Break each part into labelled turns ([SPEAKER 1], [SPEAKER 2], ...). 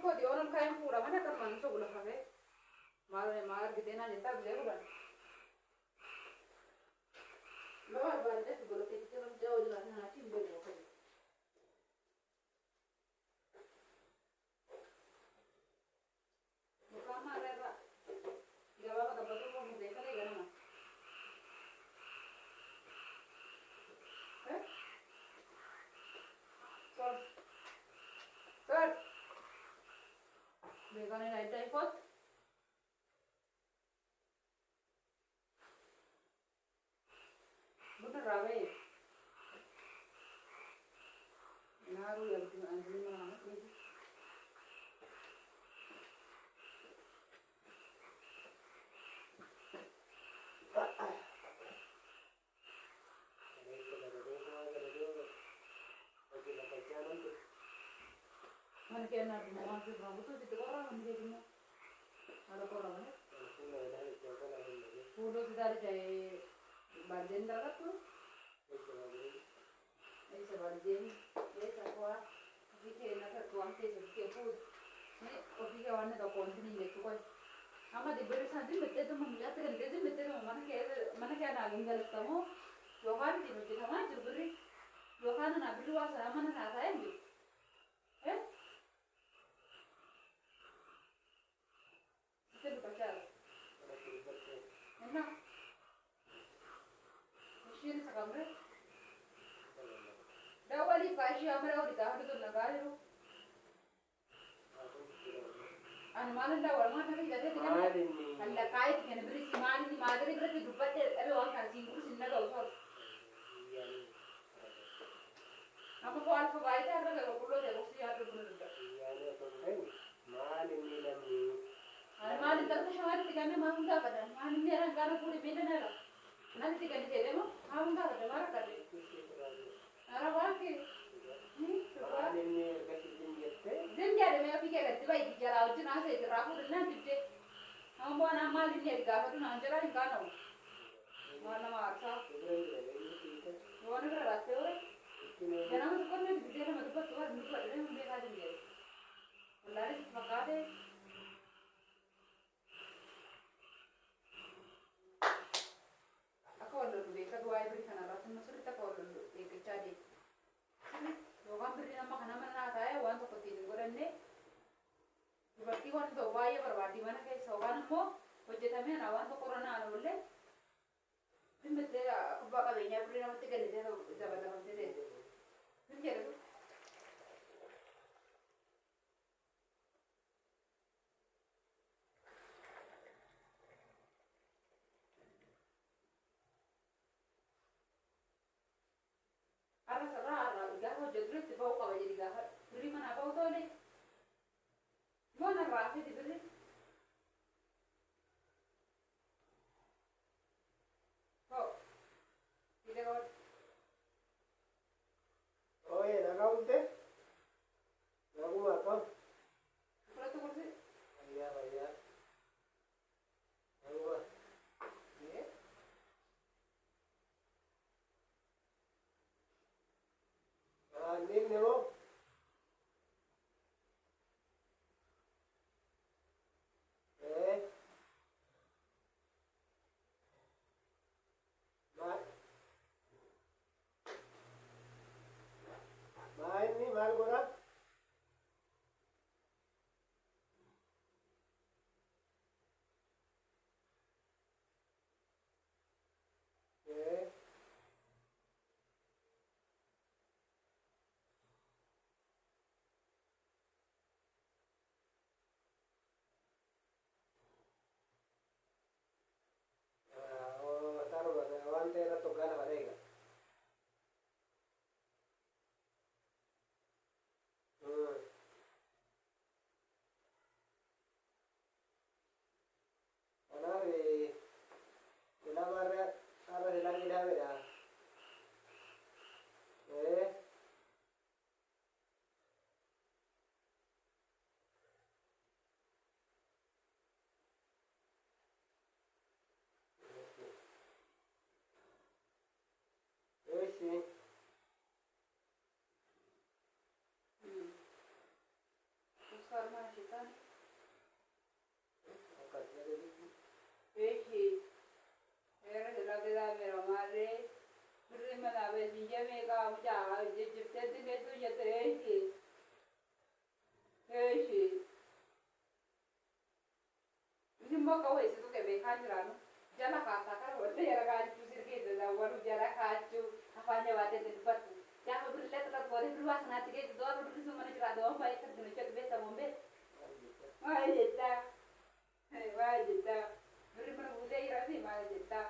[SPEAKER 1] kodi onon kayan pura mana kan man so gula have mar gitena jeta bile bulan lo bar det gula ke kitam jaw jala na tim bele ko kama rera jawa ka batu ko dekha le gana eh sir begane right type bukan rawe naru yang tu anjing mana ni mana kena mana tu ramu tu itu orang mana dia ada orang mana pulau tu dari jaya Barjen berapa tuh? Ini sebarjen, ini sakwa, tapi kena tertuang sih pun. Ini kopi kawan itu kontin ini tu koi. Ama diberi santai betul tu melihat terlihat tu betul mana kaya naging galas kamu, lokan di betul sama jubri, lokan nabi luas sama mana nasa yang tu, itu berpacar. Enak. Sini sekamre. Dawali kashi amra ori kahadu to nagaru. An malan dawal ma thaki jate tikane. Alla kai tikane bri simani ni madari bri dupatte abe wan kan singu sinna ga usor. Aku ko alfa baita arra ga kullo de boksi yadu bununda. Malin ni lamni. An malin tarka shawari tikane ma hunda kada. Malin ni ran gara puri bina nara. Nanti kan jadi mo, kamu dah ada marah kan? Arah bagi, coba. Jadi ada mereka pikir kan, tiba ini jalan uji nasi, ragu dengan tipe. Kamu buat nama ini ada gak? Itu nanti jalan kan? Mana marah? Mana berapa orang? Jangan masuk kan? Dia nama tu tuh, dia mereka ada dia. Lalu sepakat deh. Kalau mereka dua ibu di sana, rasanya sulit tak kalau mereka cari. Orang beri nama kana mana saya, orang tu pasti orang ni. Berarti orang tu bayar berarti mana kayak seorang mo, wajib kami orang tu corona ada boleh. Ini betul, aku bakal banyak beri nama tiga ni, saya jawab jawab tiga. Ini kira tu. Jadi bawa kau jadi gahar, beri mana bawa tu ni? Mana rafi diberi? Oh, tidak kau. Oh ya, nak kau tu? Nak kau apa? Kalau tu kursi? Iya, iya. Apa? Ye? Nih ni lo. jiranu jala kaasaa kana wanta yara kaachuu sirgeessa daawwanu jala kaachuu afaan jabaatee dubbatu gaafa birrillee tokko godhe durbaa sanaatti geessu do'a durbisuu mana jiraatu waan baay'ee kan dinnicha beessa bombee maal jettaa birri mana buutee jiraati maal jettaa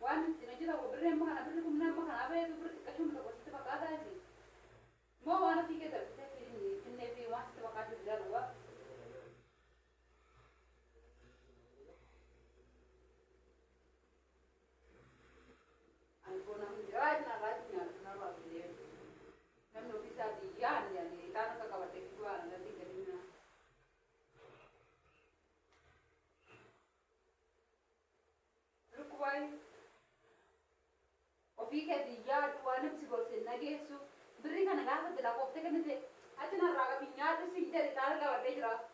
[SPEAKER 1] waan itti hojjetamu birri amma kana birri kumna amma kana abeetu birri xiqqashuun tokko sitti fakkaataa jechuudha. Mau anak tiga tapi saya pilih ini fi mas terima kasih sudah luar. Aku nak jalan nak rajin nak buat dia. Namun bisa dian ya ni tanah kakak tekstual nanti kerana. Rukwai. Opi ke dia tuan ni psikolog lagi su. Beri kan agak betul aku optik kan itu, aja nak raga minyak tu sih jadi tarik awak deh jera.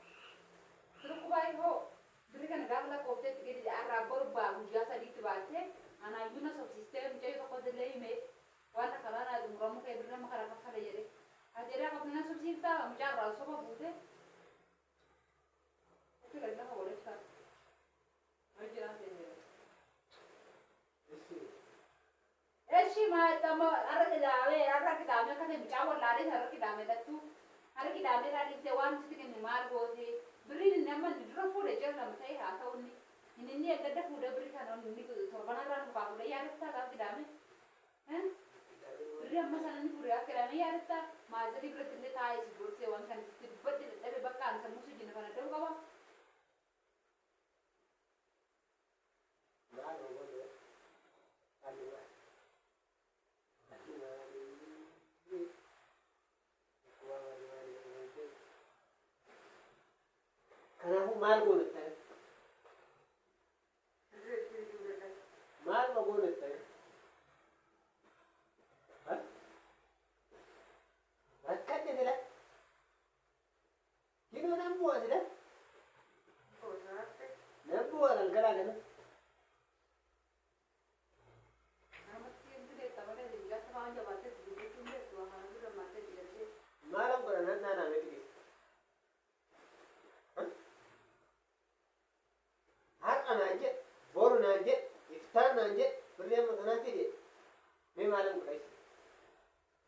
[SPEAKER 1] Terus aku baik ho, beri kan agak betul aku optik jadi arah berubah, biasa di tuasnya, anak ibu nak subsisten jadi aku pada lagi me, warna kalah nak umramu kayak beri nama kalah kalah jadi, aja aku punya subsisten, macam rasa apa bude, itu kan nak boleh tak, aja nak jadi. Eshi ma tamo arah kita ame kan bicara lari arah kita ame datu arah kita ame lari sewan sih kan nimar bosi beri ni nama ni drop food aja nama saya rasa ini ni agak dah food beri kan ini tu sorban arah apa food ya rasa kan kita ame, beri amma sana ni food ya kita ame ya rasa mazal di beri tu tahu sih beri sewan kan tiba tiba tapi bahkan semua sih jenis mana tahu kawan.
[SPEAKER 2] Aku malu nete, malu nete, hah? Rakyat ni dah, kini orang buat ni dah, orang buat orang kerana kan? Malam kerana nana mesti. Nanje, boru nanje, iftar nanje, beriam mana sih? Me malam kurai,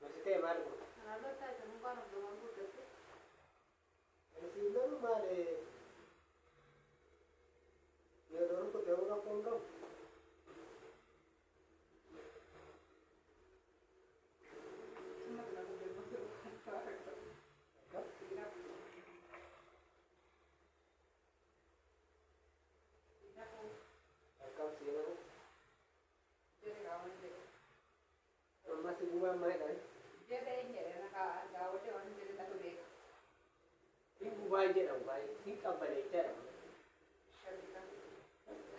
[SPEAKER 2] masih malam kurai.
[SPEAKER 1] Kalau tak semua orang belum mampu tu.
[SPEAKER 2] Masih belum male. Ya dorong tu jauh nak pun kau.
[SPEAKER 1] Semua belum mampu.
[SPEAKER 2] Masih bunga mai dah.
[SPEAKER 1] Dia dah ini nak agak awak orang jadi tak boleh.
[SPEAKER 2] Ini bunga je dah bunga. Ini kapan ni je?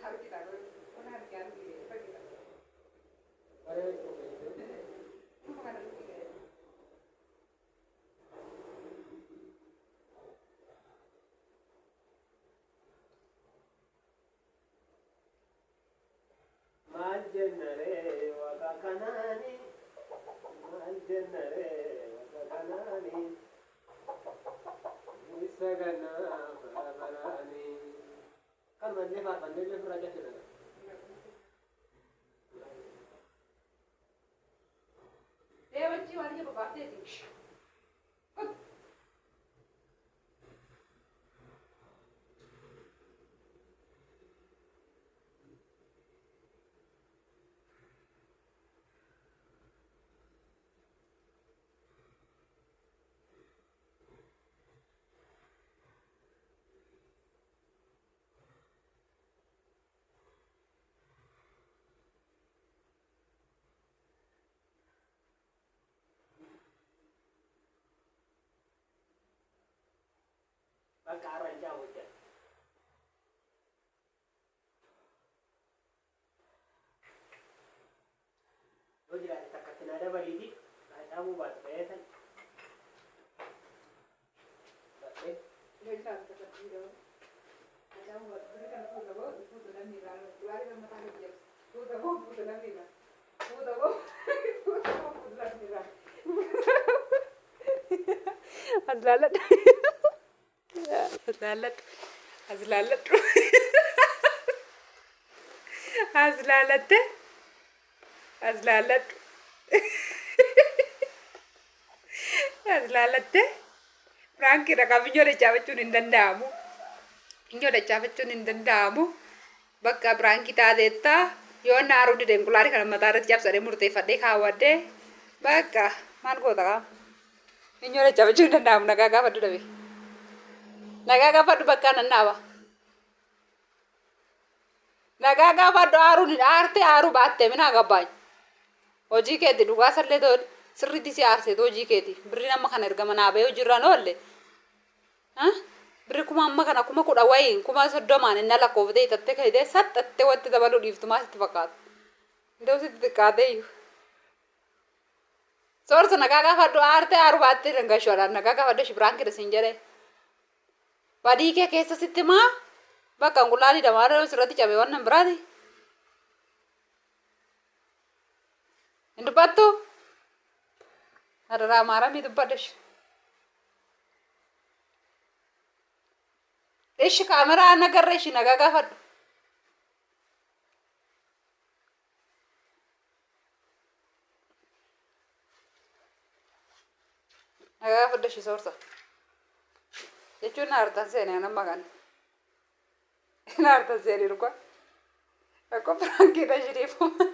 [SPEAKER 1] Harus kita tu, orang harus kita pergi kita.
[SPEAKER 2] Ada tu ni.
[SPEAKER 1] Apa kan tu kita?
[SPEAKER 2] Majenare wakakanani, majenare wakakanani, isagana barabarani. Kan bandel le raja sudah.
[SPEAKER 1] Dia bacaan wajib baca sih.
[SPEAKER 2] Perkara jauh je. Ujlah tak kena ada balik, ada buat betul. Betul.
[SPEAKER 1] Jadi tak terkira. Ada buat berikan foto dan mira. Dua hari memang tak ada. Foto dan mira. Foto dan mira.
[SPEAKER 3] Azlalat. Azlalat. Azlalat. Azlaalette. Azlaaladhu. Azlaalette. Firaankiidha kan biyyoo dachaafachuun hin danda'amu. Biyyoo dachaafachuun hin danda'amu. Bakka firaankii taateetta yoo naaruu dide inqulaari kana mataa irratti cabsadhee murteeffadhee kaawwadhee bakka maal goota qaba. Biyyoo dachaafachuun hin danda'amu nagaa gaafadhu dhabe. Nagaa gaafadhu bakka nan dhaaba. Nagaa gaafadhu aaruun aartee aaruu baattee minaa gabbaany. Hojii keetti dhugaa sallee ta'u sirriitti si aarseetu hojii keeti. Birri nama kana erga manaa bahee hojiirraan oolle. Birri kuma amma kana kuma 10 wayii kuma 30 inni lakkooftee hitattee ka'itee saxxattee wanti dabaluu dhiiftumaa sitti fakkaata. Iddoo sitti xiqqaatee iyyuu. Soorsa nagaa gaafadhu aartee aaruu baattee dangashoodhaan nagaa gaafadhu shi biraan kida siin jedhee. Badii kee keessa sitti maa bakka inqulaanii damaadha sirratti cabee waan biraati. Hin dubbattu? Adaraa maaramii dubbadhash. Ishi kaameraa nagarra ishi nagaa gaafadhu. Nagaa gaafadhu ishi soorsa. Jechuun naartan seenee nama kan. Naartan seenee dhugaa. Akkoo firaankiidha shiriifama.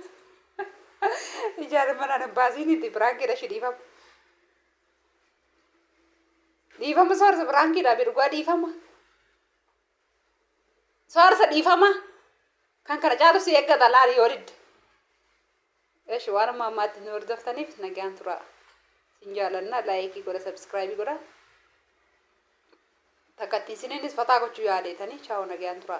[SPEAKER 3] Ijaarri mana hin baasiinitti firaankiidha shiriifama. Dhiifama soorsa firaankiidha dhugaa dhiifama. Soorsa dhiifama. Kan kana caalu si eeggata laali yoo didde. Eesh waan amma ammaatti nu hordoftaniif nagaan tura. Sin jaalanna laayikii godha sabskraayibii godha. Takkatti isiniinis fataa gochuu yaadeetanii chaa'u nagaan tura.